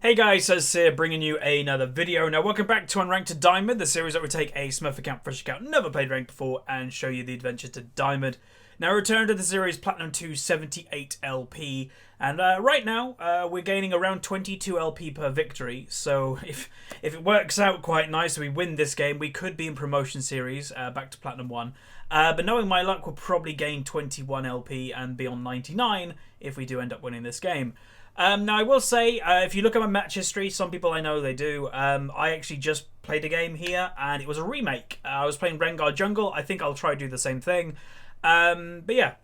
Hey guys, Huzz here, bringing you another video. Now, welcome back to Unranked to Diamond, the series that would take a Smurf account, fresh account, never played ranked before, and show you the adventure to Diamond. Now, return to the series Platinum 2 78 LP, and right now, we're gaining around 22 LP per victory, so if it works out quite nice, we win this game, we could be in promotion series, back to Platinum 1. But knowing my luck, we'll probably gain 21 LP and be on 99 if we do end up winning this game. Now, I will say, if you look at my match history, some people I know they do, I actually just played a game here, and it was a remake. I was playing Rengar Jungle. I think I'll try to do the same thing. But yeah,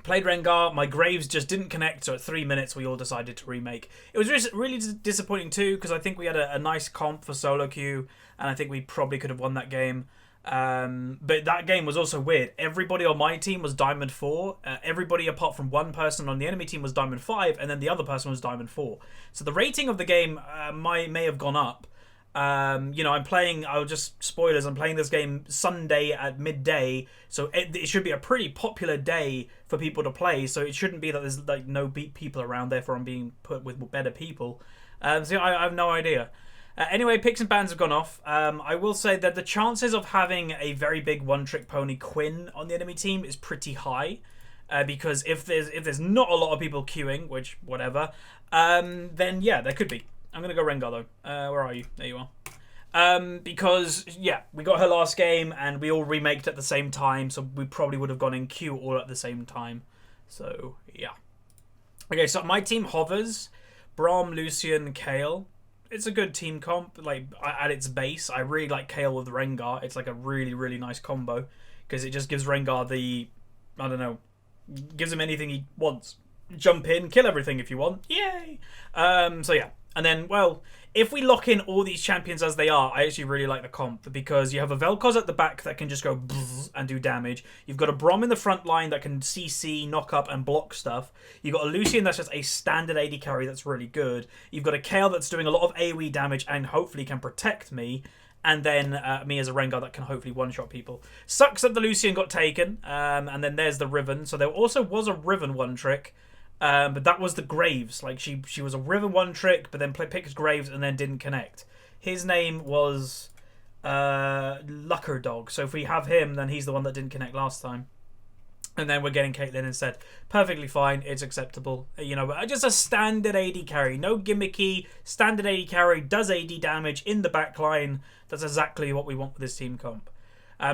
played Rengar. My Graves just didn't connect, so at 3 minutes, we all decided to remake. It was really disappointing, too, because I think we had a nice comp for solo queue, and I think we probably could have won that game. But that game was also weird. Everybody on my team was Diamond 4. Everybody apart from one person on the enemy team was Diamond 5, and then the other person was Diamond 4. So the rating of the game may have gone up. You know, I'll just spoilers, I'm playing this game Sunday at midday, so it should be a pretty popular day for people to play, so it shouldn't be that there's like no people around, therefore I'm being put with better people. So I have no idea. Anyway, picks and bans have gone off. I will say that the chances of having a very big one-trick pony Quinn on the enemy team is pretty high. Because if there's not a lot of people queuing, which, whatever, then yeah, there could be. I'm going to go Rengar, though. Where are you? There you are. Because, yeah, we got her last game, and we all remaked at the same time, so we probably would have gone in queue all at the same time. So, yeah. Okay, so my team hovers. Braum, Lucian, Kayle. It's a good team comp, like, at its base. I really like Kayle with Rengar. It's like a really, really nice combo. Because it just gives Rengar the, I don't know, gives him anything he wants. Jump in, kill everything if you want. Yay! So yeah. And then, well, if we lock in all these champions as they are, I actually really like the comp. Because you have a Vel'Koz at the back that can just go bzzz and do damage. You've got a Braum in the front line that can CC, knock up, and block stuff. You've got a Lucian that's just a standard AD carry that's really good. You've got a Kayle that's doing a lot of AoE damage and hopefully can protect me. And then me as a Rengar that can hopefully one-shot people. Sucks that the Lucian got taken. And then there's the Riven. So there also was a Riven one-trick. But that was the Graves. Like, she was a Riven one-trick, but then picked Graves and then didn't connect. His name was Lucker Dog. So if we have him, then he's the one that didn't connect last time. And then we're getting Caitlyn instead. Perfectly fine. It's acceptable. You know, just a standard AD carry. No gimmicky. Standard AD carry. Does AD damage in the backline. That's exactly what we want with this team comp.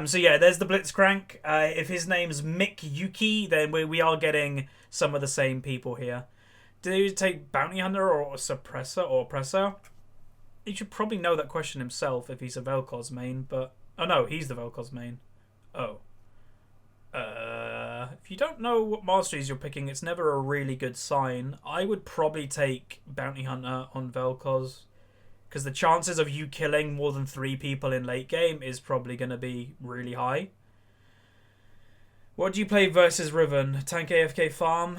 So yeah, there's the Blitzcrank. If his name's Mick Yuki, then we are getting some of the same people here. Did he take Bounty Hunter or Suppressor or Oppressor? He should probably know that question himself if he's a Vel'Koz main, but... Oh no, he's the Vel'Koz main. Oh. If you don't know what masteries you're picking, it's never a really good sign. I would probably take Bounty Hunter on Vel'Koz. Because the chances of you killing more than 3 people in late game is probably going to be really high. What do you play versus Riven? Tank AFK farm?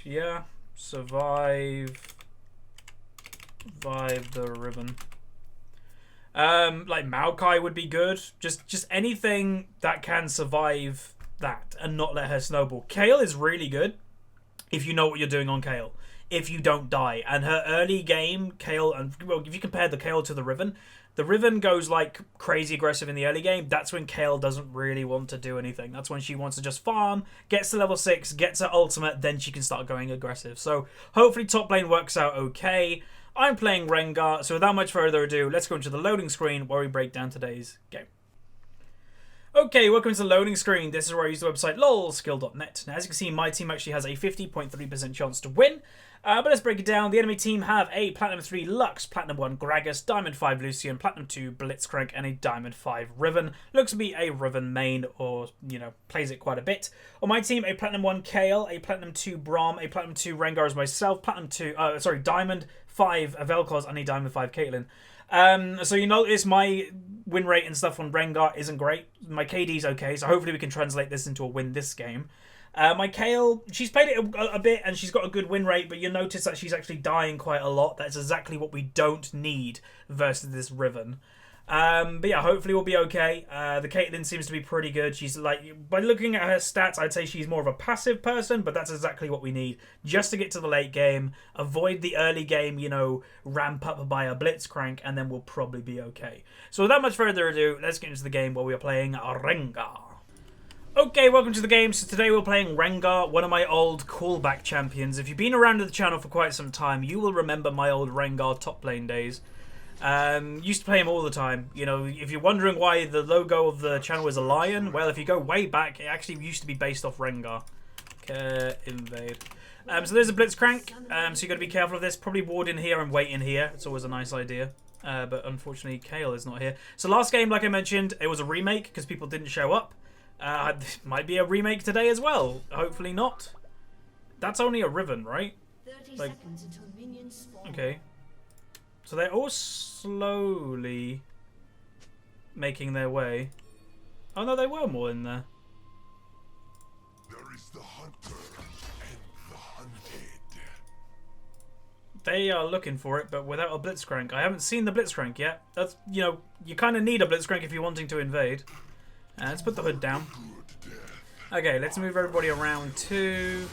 Yeah. Survive the Riven. Like Maokai would be good. Just anything that can survive that and not let her snowball. Kayle is really good if you know what you're doing on Kayle. If you don't die. And her early game, Kayle, and well, if you compare the Kayle to the Riven goes like crazy aggressive in the early game. That's when Kayle doesn't really want to do anything. That's when she wants to just farm, gets to level 6, gets her ultimate, then she can start going aggressive. So hopefully top lane works out okay. I'm playing Rengar, so without much further ado, let's go into the loading screen where we break down today's game. Okay, welcome to the loading screen. This is where I use the website lolskill.net. Now, as you can see, my team actually has a 50.3% chance to win. But let's break it down. The enemy team have a Platinum 3 Lux, Platinum 1 Gragas, Diamond 5 Lucian, Platinum 2 Blitzcrank, and a Diamond 5 Riven. Looks to be a Riven main, or, you know, plays it quite a bit. On my team, a Platinum 1 Kayle, a Platinum 2 Braum, a Platinum 2 Rengar as myself, Diamond 5 Vel'Koz, and a Diamond 5 Caitlyn. So you notice my win rate and stuff on Rengar isn't great. My KD's okay, so hopefully we can translate this into a win this game. My Kayle, she's played it a bit and she's got a good win rate, but you'll notice that she's actually dying quite a lot. That's exactly what we don't need versus this Riven. But yeah, hopefully we'll be okay. The Caitlyn seems to be pretty good. She's like, by looking at her stats, I'd say she's more of a passive person, but that's exactly what we need. Just to get to the late game, avoid the early game, you know, ramp up by a Blitzcrank, and then we'll probably be okay. So without much further ado, let's get into the game where we are playing Rengar. Okay, welcome to the game. So today we're playing Rengar, one of my old callback champions. If you've been around the channel for quite some time, you will remember my old Rengar top lane days. Used to play him all the time. You know, if you're wondering why the logo of the channel is a lion, well, if you go way back, it actually used to be based off Rengar. Invade. So there's a Blitzcrank, so you got to be careful of this. Probably ward in here and wait in here. It's always a nice idea. But unfortunately, Kale is not here. So last game, like I mentioned, it was a remake because people didn't show up. Might be a remake today as well. Hopefully not. That's only a Riven, right? 30 seconds until minions spawn. Okay. So they're all slowly making their way. Oh no, they were more in there. There is the hunter and the hunted. They are looking for it, but without a Blitzcrank. I haven't seen the Blitzcrank yet. That's, you know, you kind of need a Blitzcrank if you're wanting to invade. Let's put the hood down. Okay, let's move everybody around too.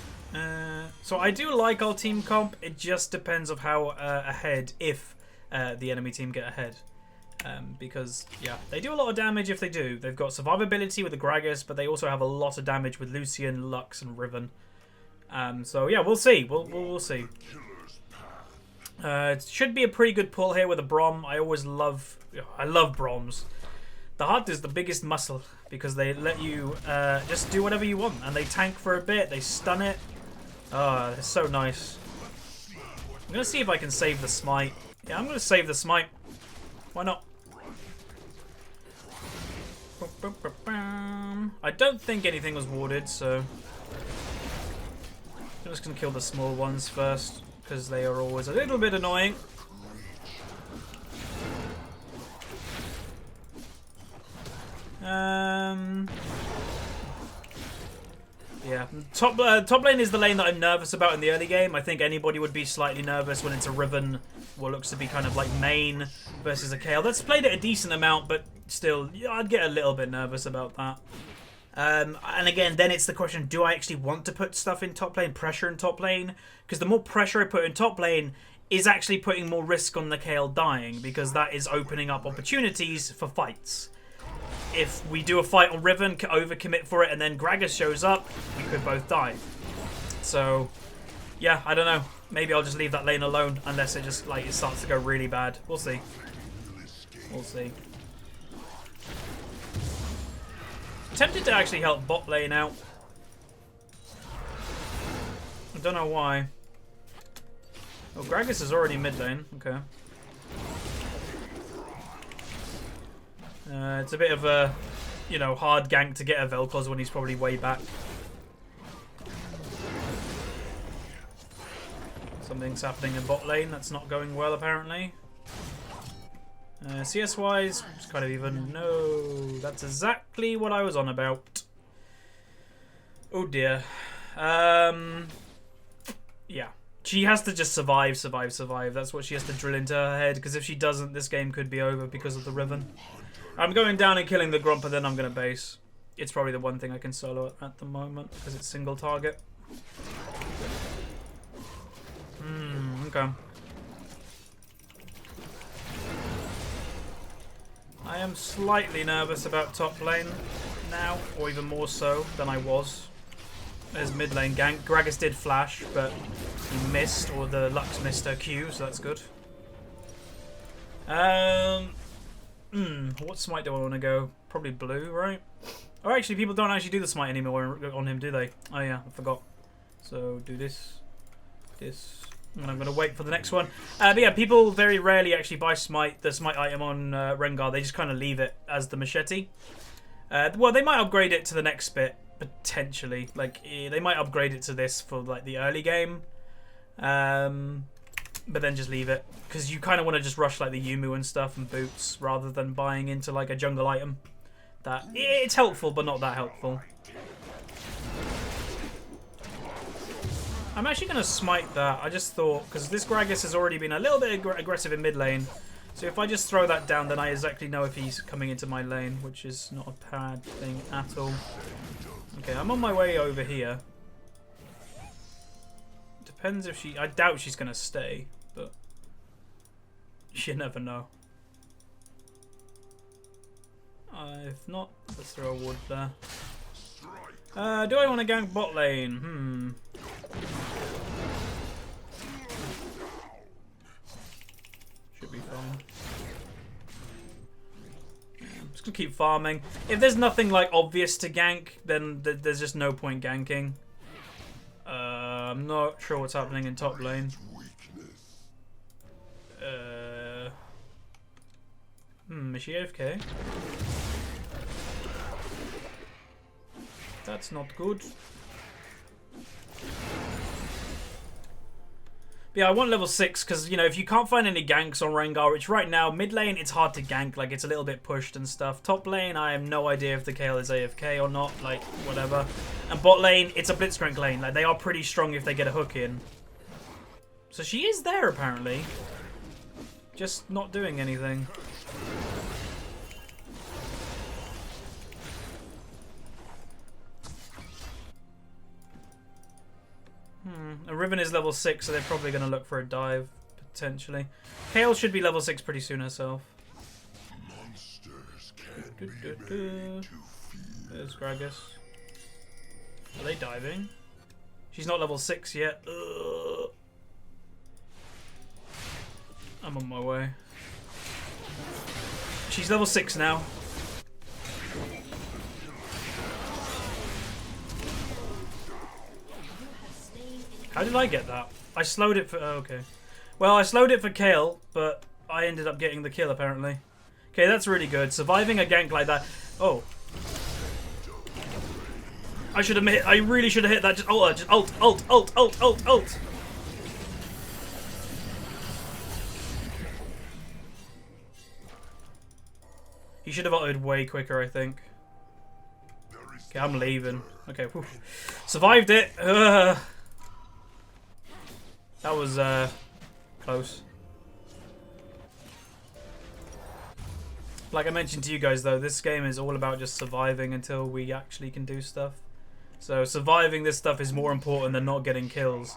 So I do like our team comp. It just depends of how ahead, if the enemy team get ahead. Because, yeah, they do a lot of damage if they do. They've got survivability with the Gragas, but they also have a lot of damage with Lucian, Lux, and Riven. So, yeah, we'll see. We'll see. It should be a pretty good pull here with a Brom. I love Broms. The heart is the biggest muscle because they let you just do whatever you want. And they tank for a bit. They stun it. Oh, they're so nice. I'm going to see if I can save the smite. Yeah, I'm going to save the smite. Why not? I don't think anything was warded, so I'm just going to kill the small ones first because they are always a little bit annoying. Yeah, top lane is the lane that I'm nervous about in the early game. I think anybody would be slightly nervous when it's a Riven, what looks to be kind of like main versus a Kayle. That's played it a decent amount, but still, yeah, I'd get a little bit nervous about that. And again, then it's the question, do I actually want to put stuff in top lane, pressure in top lane? Because the more pressure I put in top lane is actually putting more risk on the Kayle dying, because that is opening up opportunities for fights. If we do a fight on Riven, overcommit for it, and then Gragas shows up, we could both die. So, yeah, I don't know. Maybe I'll just leave that lane alone, unless it just, like, it starts to go really bad. We'll see. We'll see. Tempted to actually help bot lane out. I don't know why. Oh, Gragas is already mid lane. Okay. It's a bit of a, you know, hard gank to get a Vel'Koz when he's probably way back. Something's happening in bot lane that's not going well, apparently. CS-wise, it's kind of even. No, that's exactly what I was on about. Oh dear. Yeah. She has to just survive. That's what she has to drill into her head, because if she doesn't, this game could be over because of the Riven. I'm going down and killing the Gromp, then I'm going to base. It's probably the one thing I can solo at the moment, because it's single target. Okay. I am slightly nervous about top lane now, or even more so than I was. There's mid lane gank. Gragas did flash, but he missed, or the Lux missed her Q, so that's good. What smite do I want to go? Probably blue, right? Oh, actually, people don't actually do the smite anymore on him, do they? Oh yeah, I forgot. So do this, and I'm going to wait for the next one. But yeah, people very rarely actually buy the smite item on Rengar. They just kind of leave it as the machete. Well, they might upgrade it to the next bit, potentially. Like, they might upgrade it to this for like the early game. But then just leave it, because you kind of want to just rush like the Yumu and stuff and boots rather than buying into like a jungle item. That it's helpful, but not that helpful. I'm actually going to smite that. I just thought, because this Gragas has already been a little bit aggressive in mid lane, So if I just throw that down, then I exactly know if he's coming into my lane, which is not a bad thing at all. Okay, I'm on my way over here. Depends if she... I doubt she's going to stay, but you never know. If not, let's throw a ward there. Do I want to gank bot lane? Should be fine. I'm just gonna keep farming. If there's nothing like obvious to gank, then there's just no point ganking. I'm not sure what's happening in top lane. Is she AFK? That's not good. But yeah, I want level 6 because, you know, if you can't find any ganks on Rengar, which right now, mid lane, it's hard to gank. Like, it's a little bit pushed and stuff. Top lane, I have no idea if the Kayle is AFK or not. Like, whatever. And bot lane, it's a blitzcrank lane. Like, they are pretty strong if they get a hook in. So she is there, apparently. Just not doing anything. And Riven is level 6, so they're probably going to look for a dive, potentially. Kayle should be level 6 pretty soon herself. There's Gragas. Are they diving? She's not level 6 yet. Ugh. I'm on my way. She's level 6 now. How did I get that? I slowed it for... Oh, okay. Well, I slowed it for Kayle, but I ended up getting the kill, apparently. Okay, that's really good. Surviving a gank like that... Oh. I should have hit... I really should have hit that. Just ult. He should have ulted way quicker, I think. Okay, I'm leaving. Okay, whew. Survived it. Ugh. That was close. Like I mentioned to you guys though, this game is all about just surviving until we actually can do stuff. So surviving this stuff is more important than not getting kills.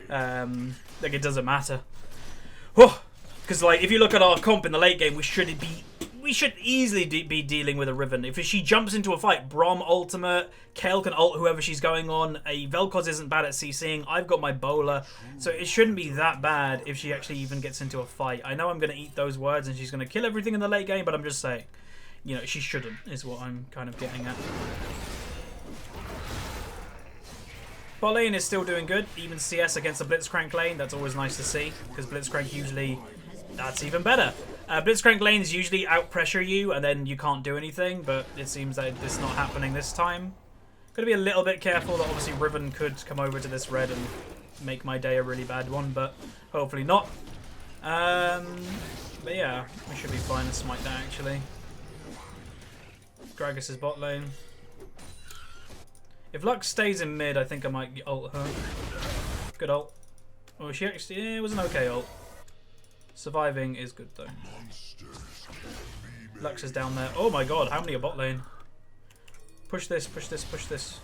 Like it doesn't matter. Because like if you look at our comp in the late game, we should easily be dealing with a Riven. If she jumps into a fight, Braum ultimate, Kayle can ult whoever she's going on, a Vel'Koz isn't bad at CCing, I've got my bowler, so it shouldn't be that bad if she actually even gets into a fight. I know I'm going to eat those words and she's going to kill everything in the late game, but I'm just saying, you know, she shouldn't, is what I'm kind of getting at. Bot lane is still doing good, even CS against the Blitzcrank lane, that's always nice to see, because Blitzcrank usually, that's even better. Blitzcrank lanes usually out-pressure you, and then you can't do anything, but it seems that it's not happening this time. Gotta be a little bit careful that obviously Riven could come over to this red and make my day a really bad one, but hopefully not. But yeah, we should be fine to smite that actually. Gragas is bot lane. If Lux stays in mid, I think I might ult her. Good ult. Oh, she actually... Yeah, it was an okay ult. Surviving is good though. Lux is down there. Oh my god, how many are bot lane? Push this, push this, push this.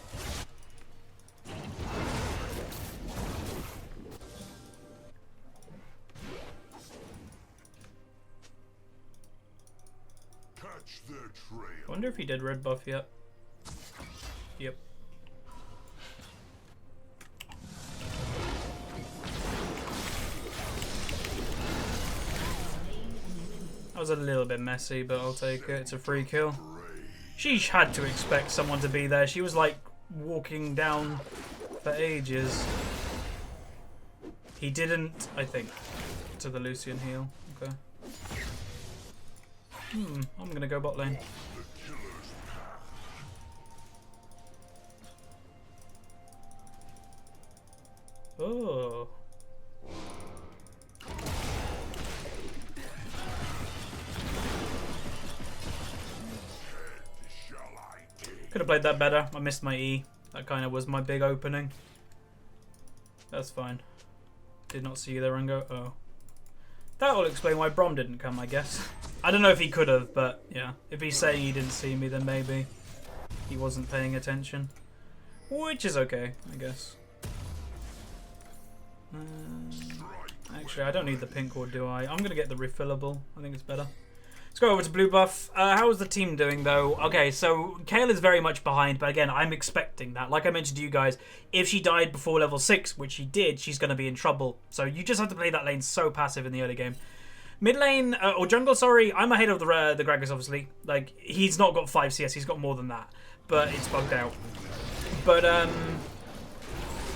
I wonder if he did red buff yet. Yep. That was a little bit messy, but I'll take it. It's a free kill. She had to expect someone to be there. She was like walking down for ages. He didn't, I think, to the Lucian heal. Okay. I'm gonna go bot lane. Oh. Could have played that better. I missed my E. That kind of was my big opening. That's fine. Did not see you there, Rengar. Oh. That will explain why Brom didn't come, I guess. I don't know if he could have, but yeah. If he's saying he didn't see me, then maybe he wasn't paying attention. Which is okay, I guess. Actually, I don't need the pink one, do I? I'm going to get the refillable. I think it's better. Let's go over to blue buff. How is the team doing, though? Okay, so Kayle is very much behind, but again, I'm expecting that. Like I mentioned to you guys, if she died before level 6, which she did, she's going to be in trouble. So you just have to play that lane so passive in the early game. Mid lane, or jungle, sorry, I'm ahead of the Gragas, obviously. Like, he's not got 5 CS, he's got more than that. But it's bugged out. But,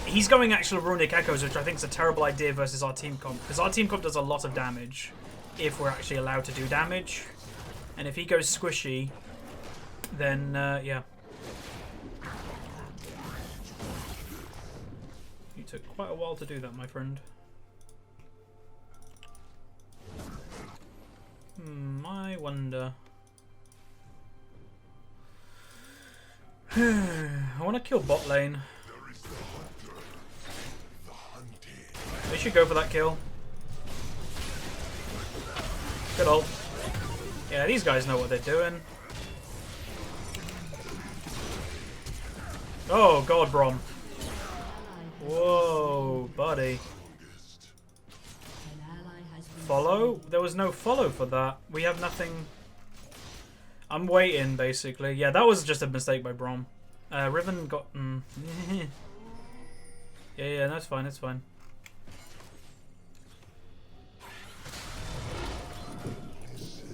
he's going actual Runic Echoes, which I think is a terrible idea versus our team comp. Because our team comp does a lot of damage, if we're actually allowed to do damage. And if he goes squishy, then, yeah. You took quite a while to do that, my friend. I wonder. I want to kill bot lane. They should go for that kill. Good ult. Yeah, these guys know what they're doing. Oh god, Brom. Whoa, buddy. Follow? There was no follow for that. We have nothing. I'm waiting, basically. Yeah, that was just a mistake by Brom. Riven got... yeah, that's fine, that's fine.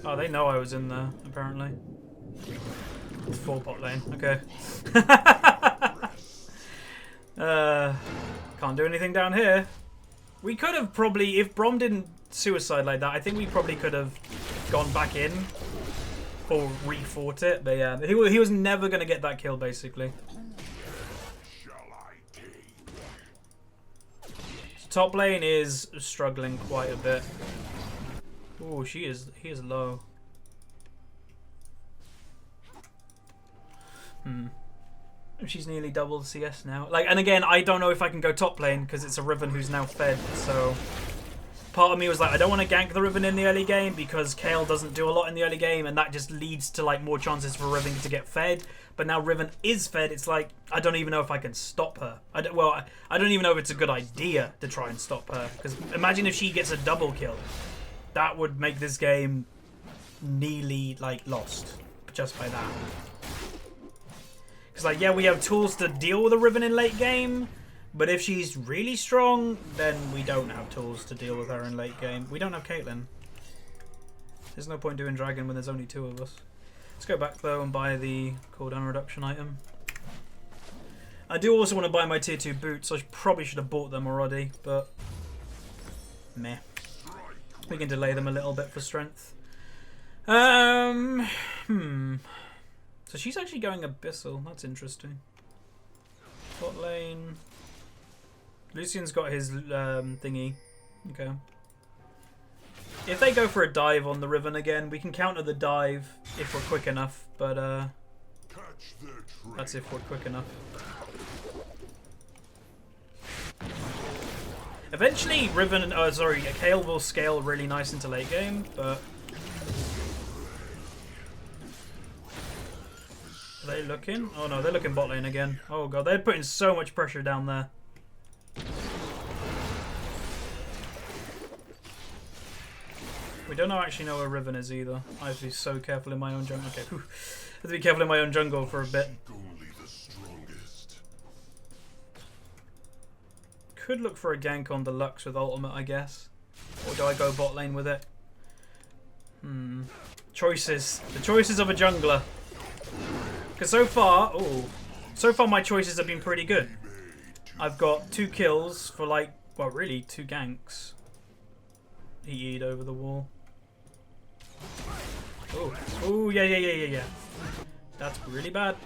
Oh, they know I was in there, apparently. It's full bot lane, okay. Can't do anything down here. We could have probably, if Brom didn't suicide like that, I think we probably could have gone back in or re-fought it. But yeah, he was never going to get that kill, basically. Top lane is struggling quite a bit. Oh, he is low. She's nearly double CS now. Like, and again, I don't know if I can go top lane because it's a Riven who's now fed. So part of me was like, I don't want to gank the Riven in the early game because Kayle doesn't do a lot in the early game, and that just leads to like more chances for Riven to get fed. But now Riven is fed. It's like I don't even know if I can stop her. I don't even know if it's a good idea to try and stop her, because imagine if she gets a double kill. That would make this game nearly like lost just by that. Because like, yeah, we have tools to deal with a Riven in late game, but if she's really strong, then we don't have tools to deal with her in late game. We don't have Caitlyn. There's no point doing Dragon when there's only 2 of us. Let's go back though and buy the cooldown reduction item. I do also want to buy my tier 2 boots. I probably should have bought them already, but meh. We can delay them a little bit for strength. So she's actually going Abyssal. That's interesting. Bot lane. Lucian's got his thingy. Okay. If they go for a dive on the Riven again, we can counter the dive if we're quick enough. But that's if we're quick enough. Eventually, Kayle will scale really nice into late game, but are they looking? Oh no, they're looking bot lane again. Oh god, they're putting so much pressure down there. We don't actually know where Riven is either. I have to be so careful in my own jungle. Okay, I have to be careful in my own jungle for a bit. Could look for a gank on the Lux with ultimate, I guess. Or do I go bot lane with it? Choices. The choices of a jungler. Because so far my choices have been pretty good. I've got 2 kills for like, well, really 2 ganks. He E'd over the wall. Oh, yeah. That's really bad.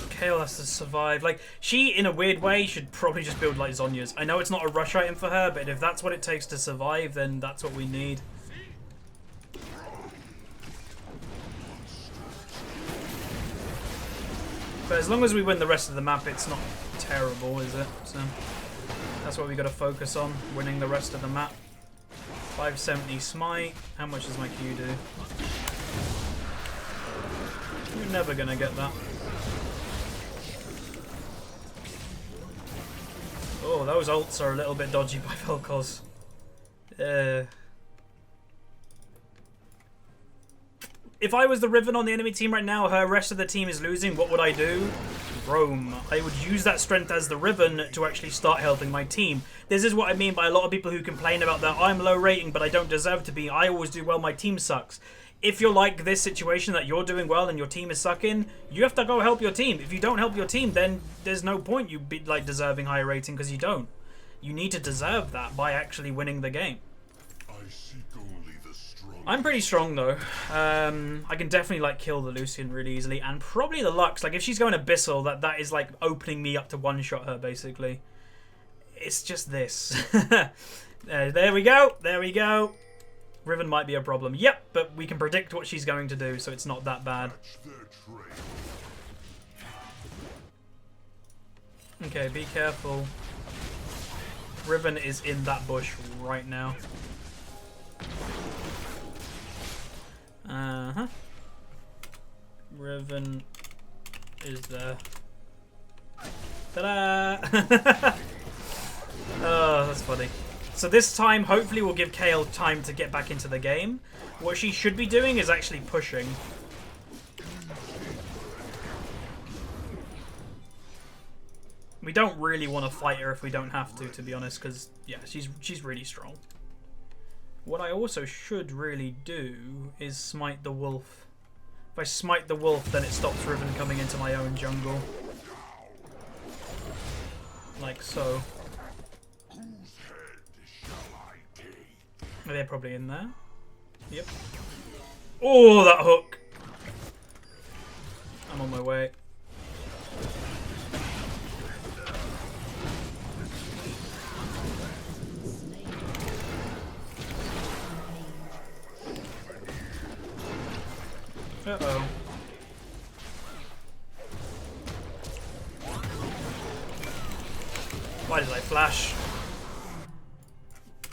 Kayle has to survive. Like, she, in a weird way, should probably just build like Zhonya's. I know it's not a rush item for her, but if that's what it takes to survive, then that's what we need. But as long as we win the rest of the map, it's not terrible, is it? So that's what we got to focus on, winning the rest of the map. 570 smite. How much does my Q do? You're never going to get that. Oh, those ults are a little bit dodgy by Vel'Koz. If I was the Riven on the enemy team right now, her rest of the team is losing, what would I do? Roam. I would use that strength as the Riven to actually start helping my team. This is what I mean by a lot of people who complain about that I'm low rating but I don't deserve to be. I always do well, my team sucks. If you're like this situation that you're doing well and your team is sucking, you have to go help your team. If you don't help your team, then there's no point you be like deserving higher rating because you don't. You need to deserve that by actually winning the game. I'm pretty strong though. I can definitely like kill the Lucian really easily, and probably the Lux. Like if she's going Abyssal, that is like opening me up to one-shot her basically. It's just this. There we go. There we go. Riven might be a problem. Yep, but we can predict what she's going to do, so it's not that bad. Okay, be careful. Riven is in that bush right now. Riven is there. Ta-da! Oh, that's funny. So this time, hopefully we'll give Kayle time to get back into the game. What she should be doing is actually pushing. We don't really want to fight her if we don't have to be honest, because, yeah, she's really strong. What I also should really do is smite the wolf. If I smite the wolf, then it stops Riven coming into my own jungle. Like so. They're probably in there. Yep. Oh, that hook! I'm on my way. Uh-oh. Why did I flash?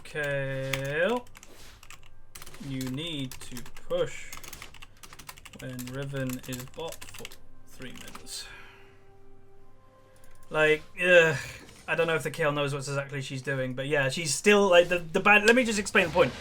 Kayle, you need to push when Riven is bot for 3 minutes. Like, ugh. I don't know if the Kayle knows what exactly she's doing, but yeah, she's still like the bad. Let me just explain the point.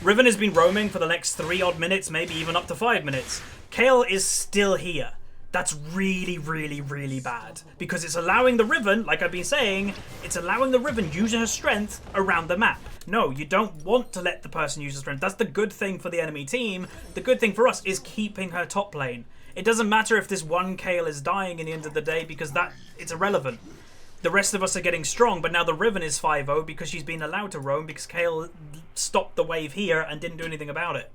Riven has been roaming for the next 3 odd minutes, maybe even up to 5 minutes. Kayle is still here. That's really, really, really bad. Because it's allowing the Riven, like I've been saying, it's allowing the Riven use her strength around the map. No, you don't want to let the person use her strength. That's the good thing for the enemy team. The good thing for us is keeping her top lane. It doesn't matter if this one Kayle is dying in the end of the day because it's irrelevant. The rest of us are getting strong, but now the Riven is 5-0 because she's been allowed to roam because Kayle stopped the wave here and didn't do anything about it.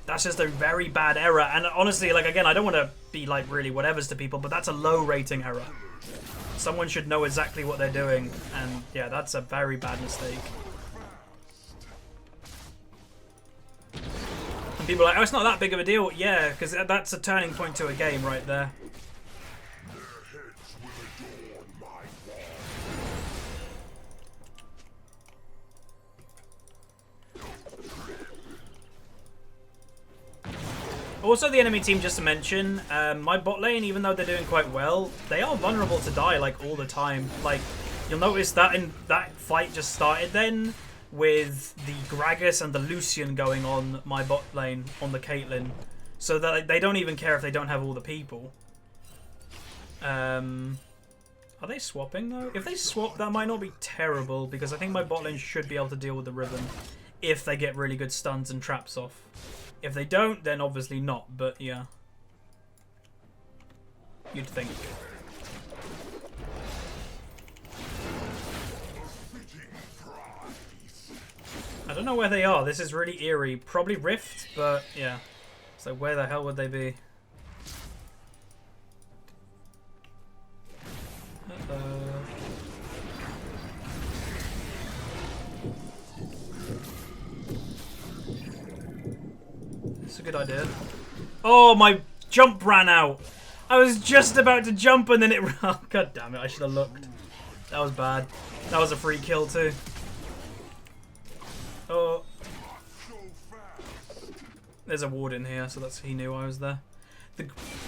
That's just a very bad error. And honestly, like, again, I don't want to be, like, really whatevers to people, but that's a low rating error. Someone should know exactly what they're doing. And, yeah, that's a very bad mistake. And people are like, oh, it's not that big of a deal. Yeah, because that's a turning point to a game right there. Also, the enemy team, just to mention, my bot lane, even though they're doing quite well, they are vulnerable to die, like, all the time. Like, you'll notice that in that fight just started then, with the Gragas and the Lucian going on my bot lane, on the Caitlyn. So that like, they don't even care if they don't have all the people. Are they swapping, though? If they swap, that might not be terrible, because I think my bot lane should be able to deal with the Riven, if they get really good stuns and traps off. If they don't, then obviously not, but yeah. You'd think. I don't know where they are. This is really eerie. Probably Rift, but yeah. So where the hell would they be? It's a good idea. Oh, my jump ran out. I was just about to jump and then it... Oh, God damn it, I should have looked. That was bad. That was a free kill too. Oh. There's a ward in here, so that's he knew I was there.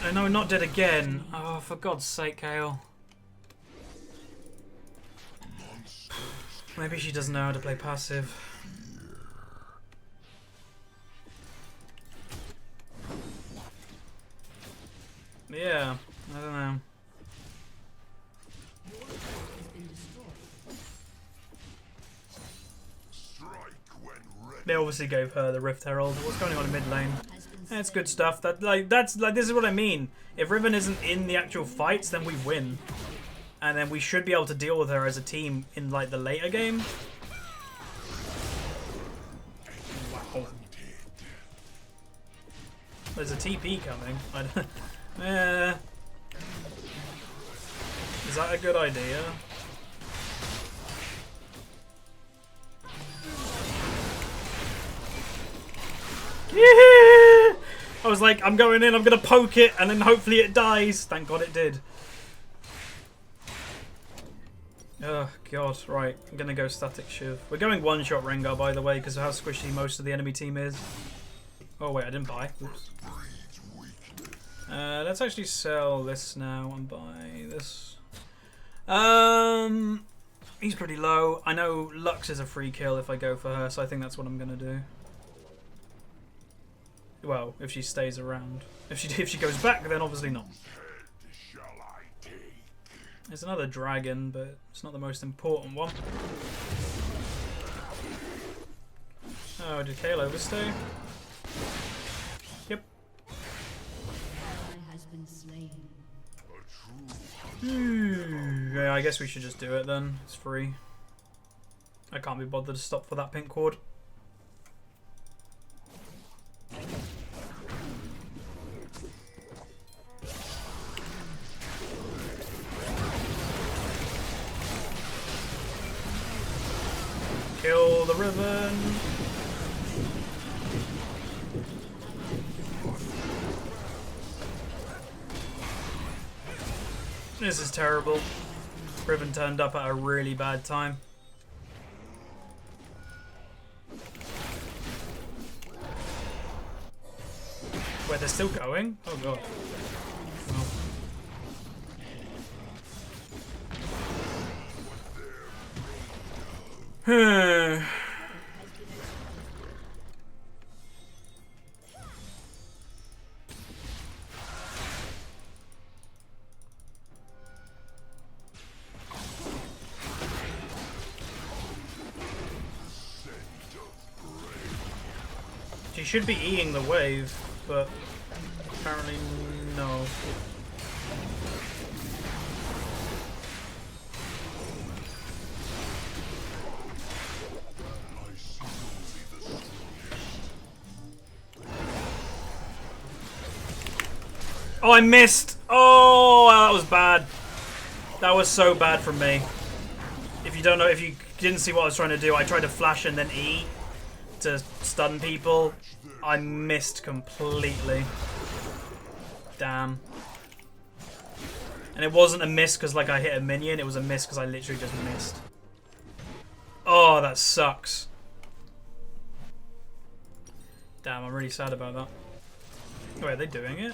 Oh no, not dead again. Oh, for God's sake, Kale. Maybe she doesn't know how to play passive. Yeah, I don't know. They obviously gave her the Rift Herald. What's going on in mid lane? That's good stuff. This is what I mean. If Riven isn't in the actual fights, then we win, and then we should be able to deal with her as a team in like the later game. Wow. There's a TP coming. I don't. Is that a good idea? I was like, I'm going in, I'm going to poke it, and then hopefully it dies. Thank God it did. Oh, God. Right, I'm going to go static shiv. We're going one-shot Rengar, by the way, because of how squishy most of the enemy team is. Oh, wait, I didn't buy. Oops. Let's actually sell this now and buy this. He's pretty low. I know Lux is a free kill if I go for her, so I think that's what I'm going to do. Well, if she stays around. If she goes back, then obviously not. There's another dragon, but it's not the most important one. Oh, did Kale overstay? Yep. Yeah, I guess we should just do it then. It's free. I can't be bothered to stop for that pink ward. Kill the Riven. This is terrible. Riven turned up at a really bad time. Wait, they're still going? Oh God. Oh. She should be eating the wave, but apparently no. Oh, I missed! Oh, that was bad. That was so bad from me. If you don't know, if you didn't see what I was trying to do, I tried to flash and then E to stun people. I missed completely. Damn. And it wasn't a miss because like I hit a minion, it was a miss because I literally just missed. Oh, that sucks. Damn, I'm really sad about that. Wait, are they doing it?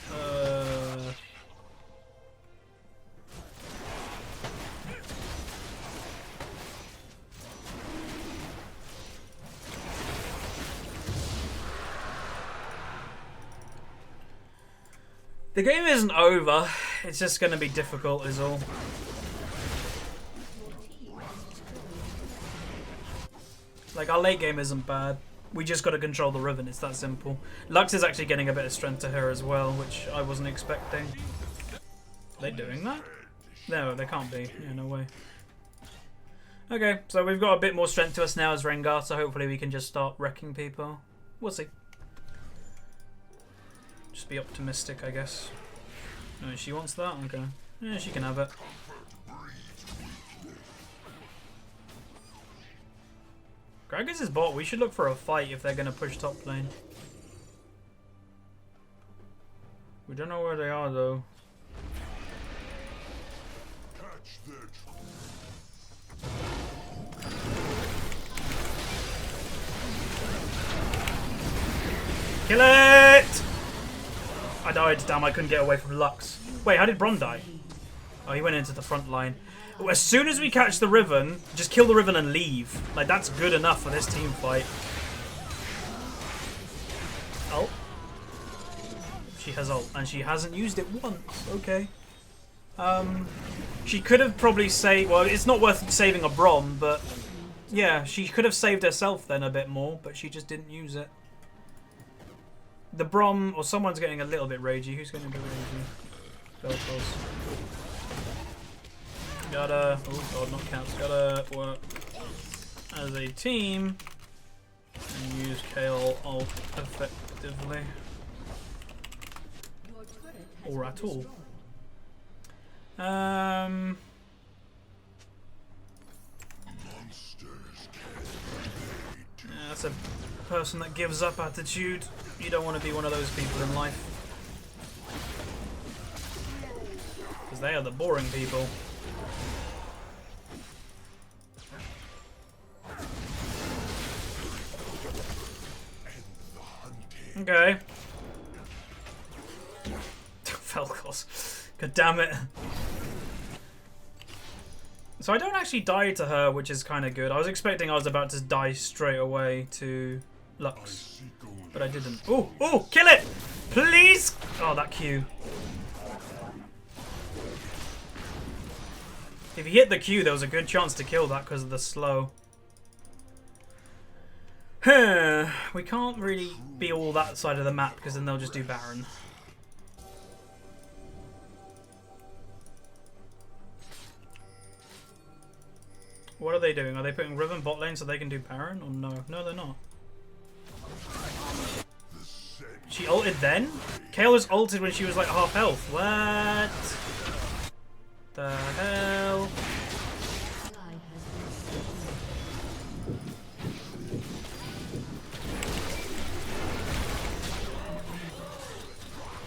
The game isn't over. It's just going to be difficult is all. Like, our late game isn't bad. We just got to control the Riven. It's that simple. Lux is actually getting a bit of strength to her as well, which I wasn't expecting. Are they doing that? No, they can't be. Yeah, no way. Okay, so we've got a bit more strength to us now as Rengar, so hopefully we can just start wrecking people. We'll see. Just be optimistic, I guess. Oh, she wants that? Okay. Yeah, she can have it. Gragas is bot. We should look for a fight if they're going to push top lane. We don't know where they are, though. Kill it! I died. Damn, I couldn't get away from Lux. Wait, how did Brom die? Oh, he went into the front line. As soon as we catch the Riven, just kill the Riven and leave. Like, that's good enough for this team fight. Oh. She has ult, and she hasn't used it once. Okay. She could have probably saved... Well, it's not worth saving a Brom, but... Yeah, she could have saved herself then a bit more, but she just didn't use it. The Brom, or someone's getting a little bit ragey. Who's getting a bit ragey? Velcros. Gotta... Oh god, not counts. Gotta work as a team and use Kayle ult effectively. Or at all. Yeah, that's a person that gives up attitude. You don't want to be one of those people in life. Because they are the boring people. Okay. Velcros. God damn it. So I don't actually die to her, which is kind of good. I was expecting I was about to die straight away to Lux, but I didn't. Oh, oh, kill it! Please! Oh, that Q. If he hit the Q, there was a good chance to kill that because of the slow. We can't really be all that side of the map because then they'll just do Baron. What are they doing? Are they putting Riven bot lane so they can do Baron? Or no? No, they're not. She ulted then? Kayle was ulted when she was like half health. What? The hell?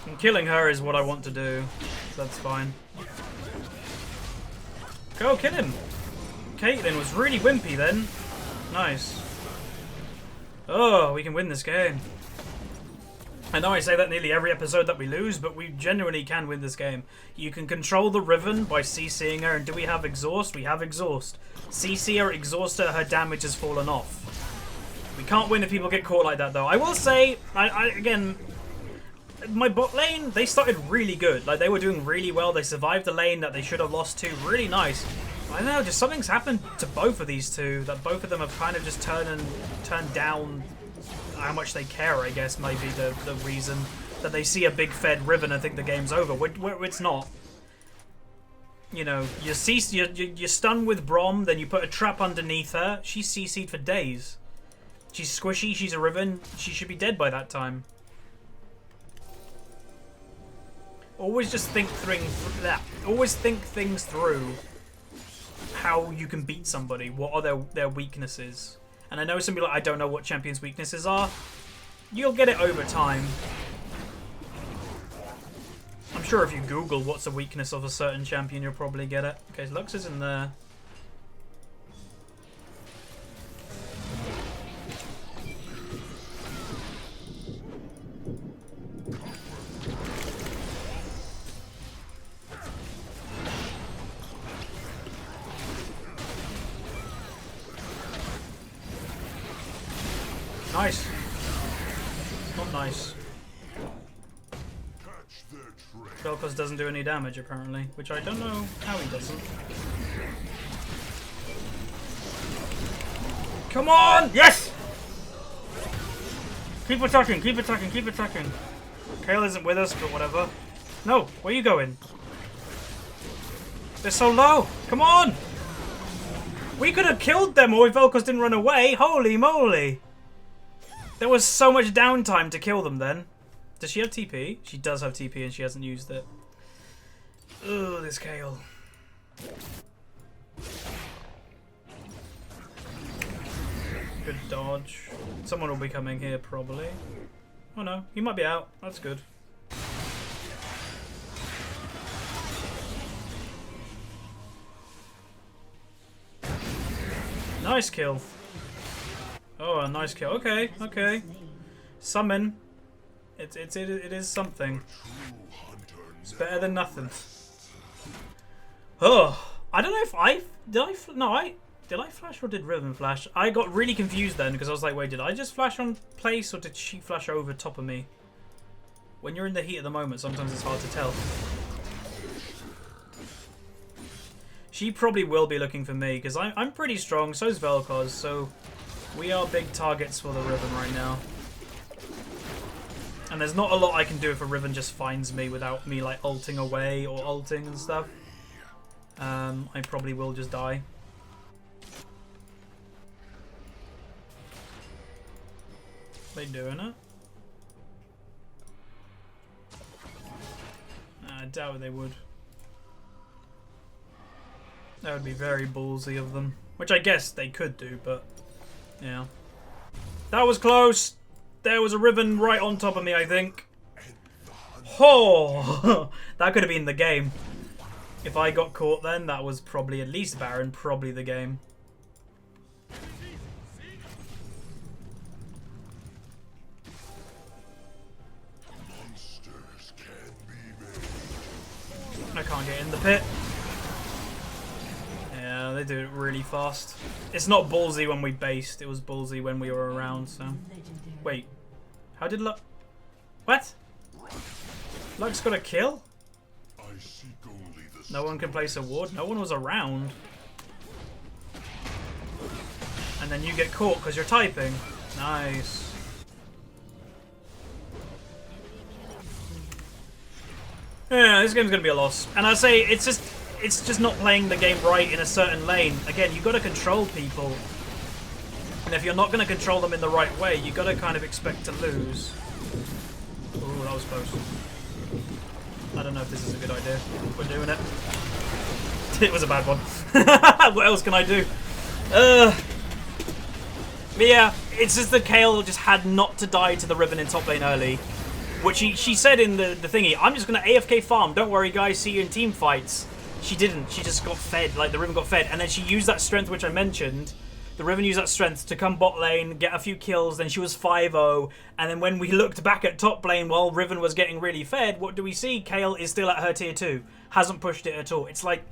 And killing her is what I want to do. So that's fine. Go kill him! Caitlyn was really wimpy then. Nice. Oh, we can win this game. I know I say that nearly every episode that we lose, but we genuinely can win this game. You can control the Riven by CCing her, and do we have exhaust? We have exhaust. CC her, exhaust her, her damage has fallen off. We can't win if people get caught like that though. I will say, again, my bot lane, they started really good. Like, they were doing really well. They survived the lane that they should have lost to. Really nice. I don't know, just something's happened to both of these two, that both of them have kind of just turned down how much they care, I guess, maybe the reason that they see a big fed Riven and think the game's over. It's not. You know, you stun with Brom, then you put a trap underneath her. She's CC'd for days. She's squishy, she's a Riven, she should be dead by that time. Always just think things through. How you can beat somebody. What are their weaknesses? And I know some people are like, I don't know what champions' weaknesses are. You'll get it over time. I'm sure if you Google what's the weakness of a certain champion, you'll probably get it. Okay, Lux is in there. Nice. Not nice. Velcros doesn't do any damage apparently, which I don't know how he doesn't. Come on! Yes! Keep attacking, keep attacking, keep attacking. Kayle isn't with us, but whatever. No, where are you going? They're so low! Come on! We could have killed them or if Velcros didn't run away. Holy moly! There was so much downtime to kill them then. Does she have TP? She does have TP and she hasn't used it. Ugh, this Kayle. Good dodge. Someone will be coming here probably. Oh no, he might be out. That's good. Nice kill. Oh, a nice kill. Okay, okay. Summon. It is something. True hunter It's better than nothing. Oh, I don't know if did I flash or did Riven flash? I got really confused then because I was like, wait, did I just flash on place or did she flash over top of me? When you're in the heat of the moment, sometimes it's hard to tell. She probably will be looking for me because I'm pretty strong. So's Vel'Koz, so we are big targets for the Riven right now. And there's not a lot I can do if a Riven just finds me without me like ulting away or ulting and stuff. I probably will just die. They doing it? I doubt they would. That would be very ballsy of them. Which I guess they could do, but yeah. That was close. There was a Riven right on top of me, I think. Oh, that could have been the game. If I got caught then, that was probably at least Baron, probably the game. monsters can be made. I can't get in the pit. Yeah, they do it really fast. It's not ballsy when we based, it was ballsy when we were around, so. Wait. How did Lux... What? Lux got a kill? I seek only the No one can place a ward? No one was around. And then you get caught because you're typing. Nice. Yeah, this game's going to be a loss. And I say, it's just not playing the game right in a certain lane. Again, you've got to control people. And if you're not going to control them in the right way, you've got to kind of expect to lose. Ooh, that was close. I don't know if this is a good idea. We're doing it. It was a bad one. What else can I do? But yeah, it's just that Kayle just had not to die to the Riven in top lane early. Which she said in the thingy, I'm just going to AFK farm. Don't worry, guys. See you in team fights. She didn't. She just got fed. Like, the Riven got fed. And then she used that strength, which I mentioned. The Riven used that strength to come bot lane, get a few kills, then she was 5-0. And then when we looked back at top lane while Riven was getting really fed, what do we see? Kayle is still at her tier 2. Hasn't pushed it at all. It's like,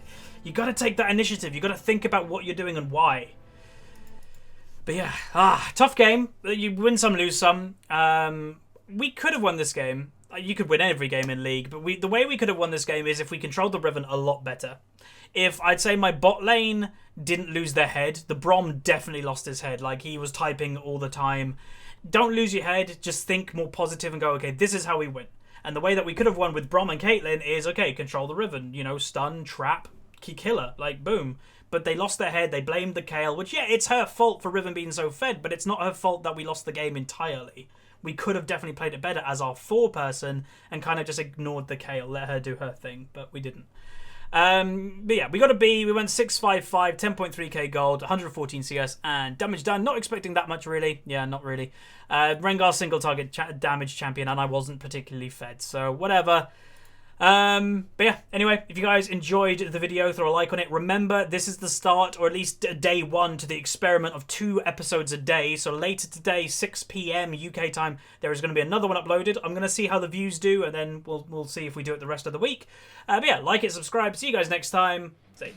you got to take that initiative. You got to think about what you're doing and why. But yeah, tough game. You win some, lose some. We could have won this game. You could win every game in League, but the way we could have won this game is if we controlled the Riven a lot better. If I'd say my bot lane didn't lose their head, the Brom definitely lost his head. Like, he was typing all the time. Don't lose your head. Just think more positive and go, okay, this is how we win. And the way that we could have won with Brom and Caitlyn is, okay, control the Riven. You know, stun, trap, killer. Like, boom. But they lost their head. They blamed the Kayle, which, yeah, it's her fault for Riven being so fed, but it's not her fault that we lost the game entirely. We could have definitely played it better as our 4-person and kind of just ignored the Kayle, let her do her thing, but we didn't. But yeah, we got a B. We went 655, 10.3k gold, 114 CS, and damage done. Not expecting that much, really. Yeah, not really. Rengar single target damage champion, and I wasn't particularly fed, so whatever. But yeah, anyway, if you guys enjoyed the video, throw a like on it. Remember, this is the start, or at least day 1, to the experiment of 2 episodes a day. So later today, 6 PM UK time, there is going to be another one uploaded. I'm going to see how the views do, and then we'll see if we do it the rest of the week. But yeah, like it, subscribe. See you guys next time. See ya.